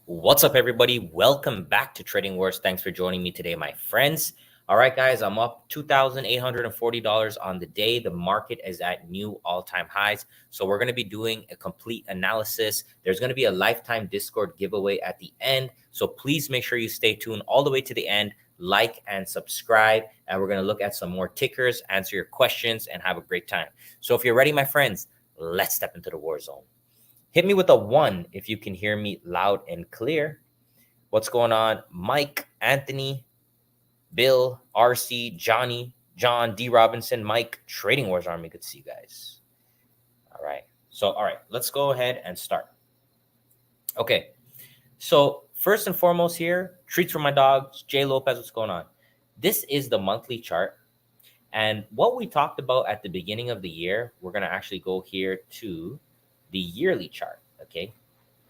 What's up, everybody? Welcome back to Trading Wars. Thanks for joining me today, my friends. All right, guys, I'm up $2,840 on the day. The market is at new all-time highs. So we're going to be doing a complete analysis. There's going to be a lifetime Discord giveaway at the end. So please make sure you stay tuned all the way to the end, like and subscribe. And we're going to look at some more tickers, answer your questions, and have a great time. So if you're ready, my friends, let's step into the war zone. Hit me with a 1 if you can hear me loud and clear. What's going on? Mike, Anthony, Bill, RC, Johnny, John, D. Robinson, Mike, Trading Wars Army. Good to see you guys. All right. Let's go ahead and start. Okay. So first and foremost here, treats for my dogs. Jay Lopez, what's going on? This is the monthly chart. And what we talked about at the beginning of the year, we're going to actually go here to the yearly chart, okay?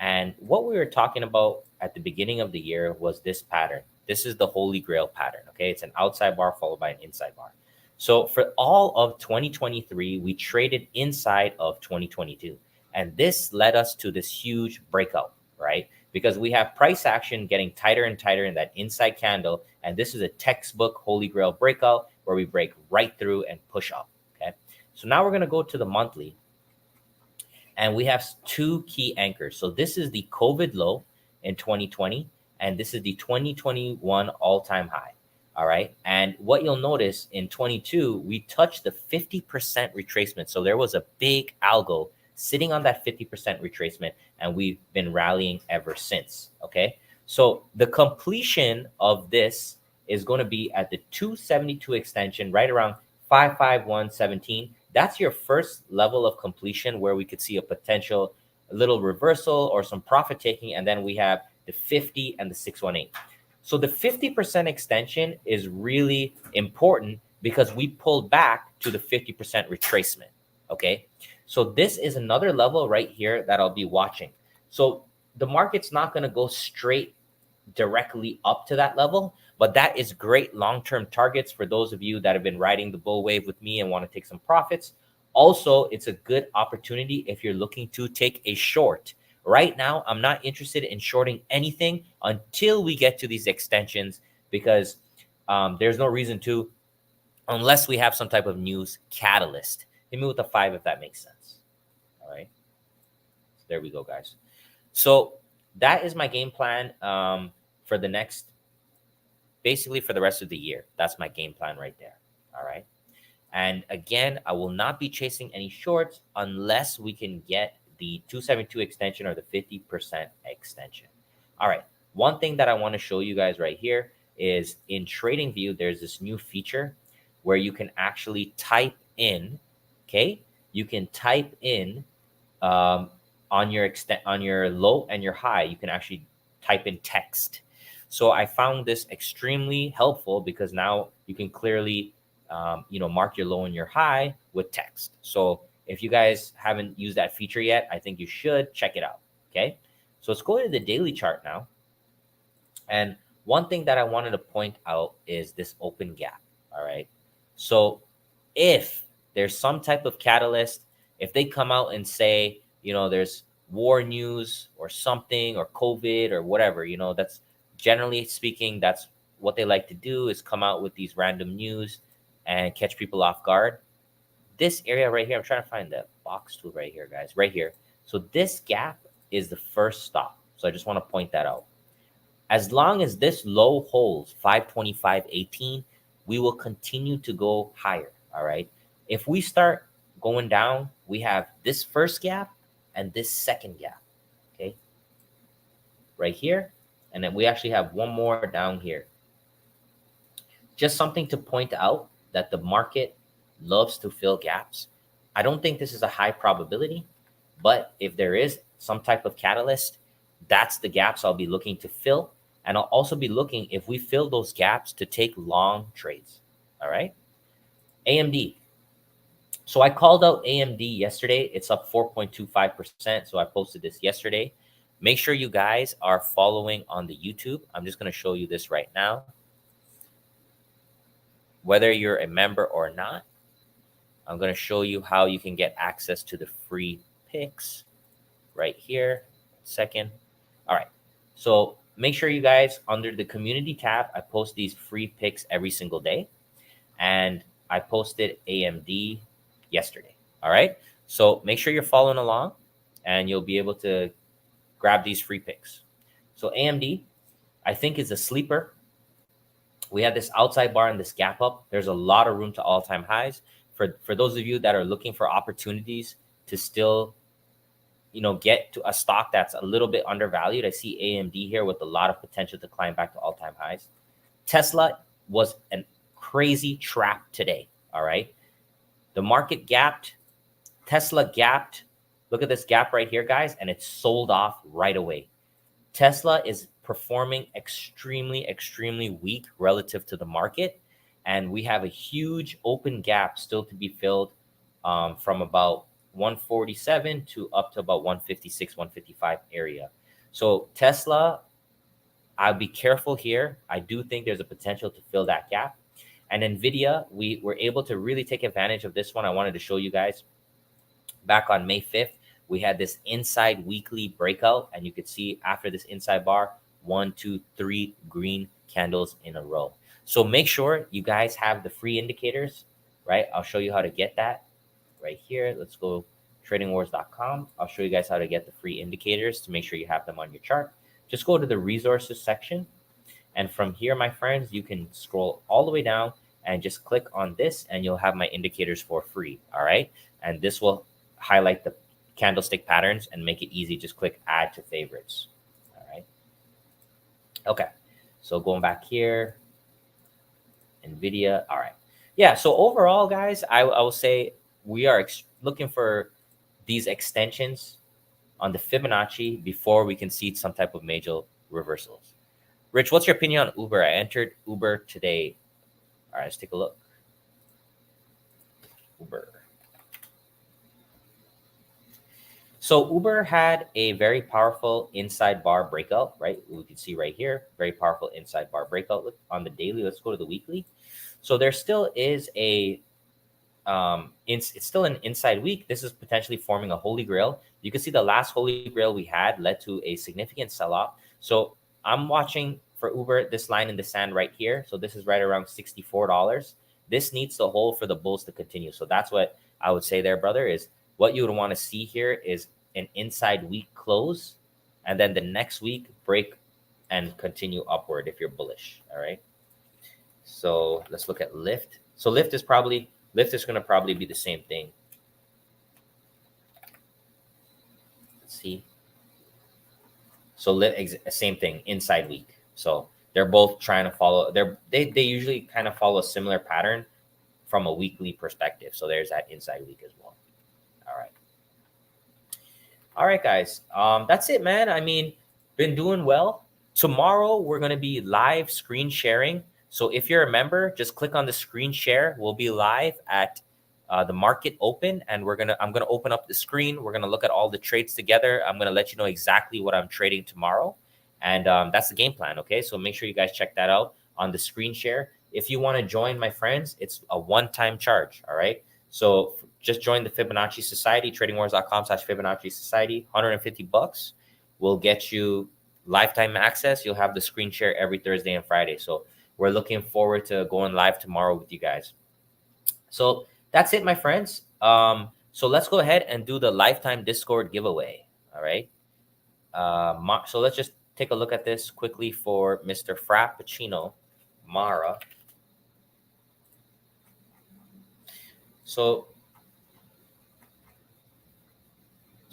And what we were talking about at the beginning of the year was this pattern. This is the Holy Grail pattern, okay? It's an outside bar followed by an inside bar. So for all of 2023, we traded inside of 2022. And this led us to this huge breakout, right? Because we have price action getting tighter and tighter in that inside candle. And this is a textbook Holy Grail breakout where we break right through and push up, okay? So now we're going to go to the monthly. And we have two key anchors. So this is the COVID low in 2020, and this is the 2021 all-time high. All right. And what you'll notice in 22, we touched the 50% retracement. So there was a big algo sitting on that 50% retracement, and we've been rallying ever since. Okay. So the completion of this is going to be at the 272 extension, right around 551.17. That's your first level of completion where we could see a potential little reversal or some profit taking. And then we have the 50 and the 618. So the 50% extension is really important because we pulled back to the 50% retracement. Okay. So this is another level right here that I'll be watching. So the market's not going to go straight directly up to that level, but that is great long-term targets for those of you that have been riding the bull wave with me and want to take some profits. Also, it's a good opportunity if you're looking to take a short. Right now, I'm not interested in shorting anything until we get to these extensions because there's no reason to, unless we have some type of news catalyst. Hit me with a 5 if that makes sense. All right. There we go, guys. So that is my game plan for the next, basically for the rest of the year. That's my game plan right there. All right. And again, I will not be chasing any shorts unless we can get the 272 extension or the 50% extension. All right. One thing that I want to show you guys right here is in Tradingview, there's this new feature where you can actually type in, okay? You can type in on your low and your high, you can actually type in text. So I found this extremely helpful because now you can clearly mark your low and your high with text. So if you guys haven't used that feature yet, I think you should check it out. Okay. So let's go to the daily chart now. And one thing that I wanted to point out is this open gap. All right. So if there's some type of catalyst, if they come out and say, there's war news or something or COVID or whatever, that's generally speaking, that's what they like to do is come out with these random news and catch people off guard. This area right here, I'm trying to find the box tool right here, guys, right here. So this gap is the first stop. So I just want to point that out. As long as this low holds 525.18, we will continue to go higher. All right. If we start going down, we have this first gap and this second gap. Okay. Right here. And then we actually have one more down here. Just something to point out that the market loves to fill gaps. I don't think this is a high probability, but if there is some type of catalyst, that's the gaps I'll be looking to fill. And I'll also be looking, if we fill those gaps, to take long trades. All right. AMD. So I called out AMD yesterday. It's up 4.25%. So I posted this yesterday. Make sure you guys are following on the YouTube. I'm just going to show you this right now. Whether you're a member or not, I'm going to show you how you can get access to the free picks right here. Second. All right. So make sure you guys, under the community tab, I post these free picks every single day. And I posted AMD yesterday. All right. So make sure you're following along and you'll be able to grab these free picks. So AMD, I think, is a sleeper. We have this outside bar and this gap up. There's a lot of room to all-time highs. For those of you that are looking for opportunities to still, get to a stock that's a little bit undervalued, I see AMD here with a lot of potential to climb back to all-time highs. Tesla was a crazy trap today. All right. The market gapped. Tesla gapped. Look at this gap right here, guys, and it sold off right away. Tesla is performing extremely, extremely weak relative to the market. And we have a huge open gap still to be filled from about 147 to up to about 156, 155 area. So Tesla, I'll be careful here. I do think there's a potential to fill that gap. And NVIDIA, we were able to really take advantage of this one. I wanted to show you guys back on May 5th. We had this inside weekly breakout, and you could see after this inside bar, 1, 2, 3 green candles in a row. So make sure you guys have the free indicators, right? I'll show you how to get that right here. Let's go tradingwars.com. I'll show you guys how to get the free indicators to make sure you have them on your chart. Just go to the resources section. And from here, my friends, you can scroll all the way down and just click on this and you'll have my indicators for free. All right. And this will highlight the candlestick patterns and make it easy. Just click add to favorites. All right. Okay. So going back here, NVIDIA. All right. Yeah. So overall, guys, I will say we are looking for these extensions on the Fibonacci before we can see some type of major reversals. Rich, what's your opinion on Uber? I entered Uber today. All right, let's take a look. Uber. So Uber had a very powerful inside bar breakout, right? We can see right here, very powerful inside bar breakout. Look on the daily. Let's go to the weekly. So there still is a, it's still an inside week. This is potentially forming a holy grail. You can see the last holy grail we had led to a significant sell-off. So I'm watching for Uber, this line in the sand right here. So this is right around $64. This needs to hold for the bulls to continue. So that's what I would say there, brother, is what you would want to see here is an inside week close, and then the next week break and continue upward if you're bullish. All right. So let's look at Lyft. So Lyft is going to probably be the same thing. Let's see. So Lyft, same thing, inside week. So they're both trying to follow. They usually kind of follow a similar pattern from a weekly perspective. So there's that inside week as well. All right, guys. That's it, man. I mean, been doing well. Tomorrow, we're going to be live screen sharing. So if you're a member, just click on the screen share. We'll be live at the market open, and I'm going to open up the screen. We're going to look at all the trades together. I'm going to let you know exactly what I'm trading tomorrow. And that's the game plan, okay? So make sure you guys check that out on the screen share. If you want to join, my friends, it's a one-time charge, all right? So just join the Fibonacci Society, tradingwars.com/Fibonacci Society, $150 will get you lifetime access. You'll have the screen share every Thursday and Friday. So we're looking forward to going live tomorrow with you guys. So that's it, my friends. So let's go ahead and do the lifetime Discord giveaway. All right. So let's just take a look at this quickly for Mr. Frappuccino, Mara. So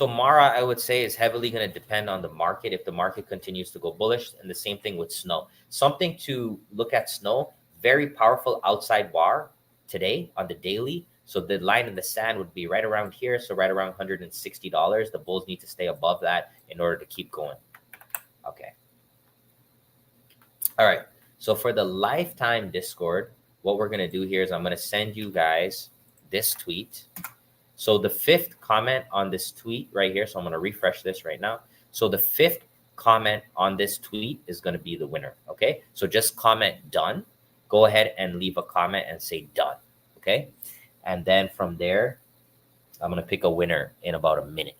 Mara, I would say, is heavily going to depend on the market. If the market continues to go bullish, and the same thing with Snow. Something to look at Snow, very powerful outside bar today on the daily. So the line in the sand would be right around here. So right around $160. The bulls need to stay above that in order to keep going. Okay. All right. So for the lifetime Discord, what we're going to do here is I'm going to send you guys this tweet. So the fifth comment on this tweet right here. So I'm going to refresh this right now. So the fifth comment on this tweet is going to be the winner. Okay. So just comment done. Go ahead and leave a comment and say done. Okay. And then from there, I'm going to pick a winner in about a minute.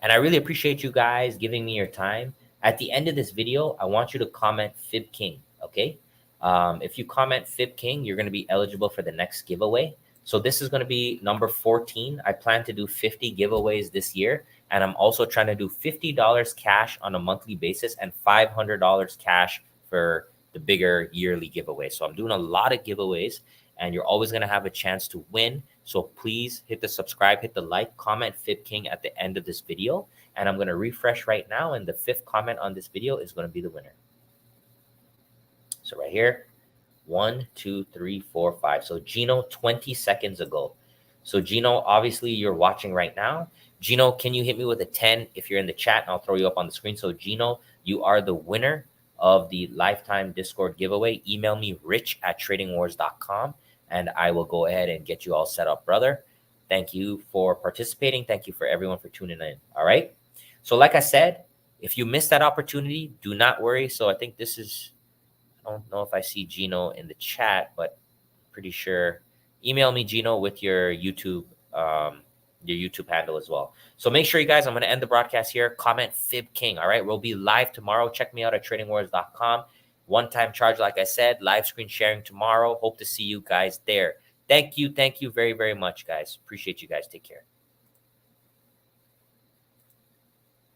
And I really appreciate you guys giving me your time. At the end of this video, I want you to comment Fib King, okay? If you comment Fib King, you're going to be eligible for the next giveaway. So this is going to be number 14. I plan to do 50 giveaways this year. And I'm also trying to do $50 cash on a monthly basis and $500 cash for the bigger yearly giveaway. So I'm doing a lot of giveaways, and you're always going to have a chance to win. So please hit the subscribe, hit the like, comment Fib King at the end of this video. And I'm going to refresh right now. And the 5th comment on this video is going to be the winner. So right here, 1, 2, 3, 4, 5. So Gino, 20 seconds ago. So Gino, obviously you're watching right now. Gino, can you hit me with a 10 if you're in the chat? And I'll throw you up on the screen. So Gino, you are the winner of the lifetime Discord giveaway. Email me rich@tradingwars.com and I will go ahead and get you all set up, brother. Thank you for participating. Thank you for everyone for tuning in. All right. So like I said, if you missed that opportunity, do not worry. So I think this is, I don't know if I see Gino in the chat, but pretty sure. Email me, Gino, with your YouTube handle as well. So make sure you guys, I'm going to end the broadcast here. Comment Fib King. All right. We'll be live tomorrow. Check me out at tradingwars.com. One-time charge, like I said, live screen sharing tomorrow. Hope to see you guys there. Thank you. Thank you very, very much, guys. Appreciate you guys. Take care.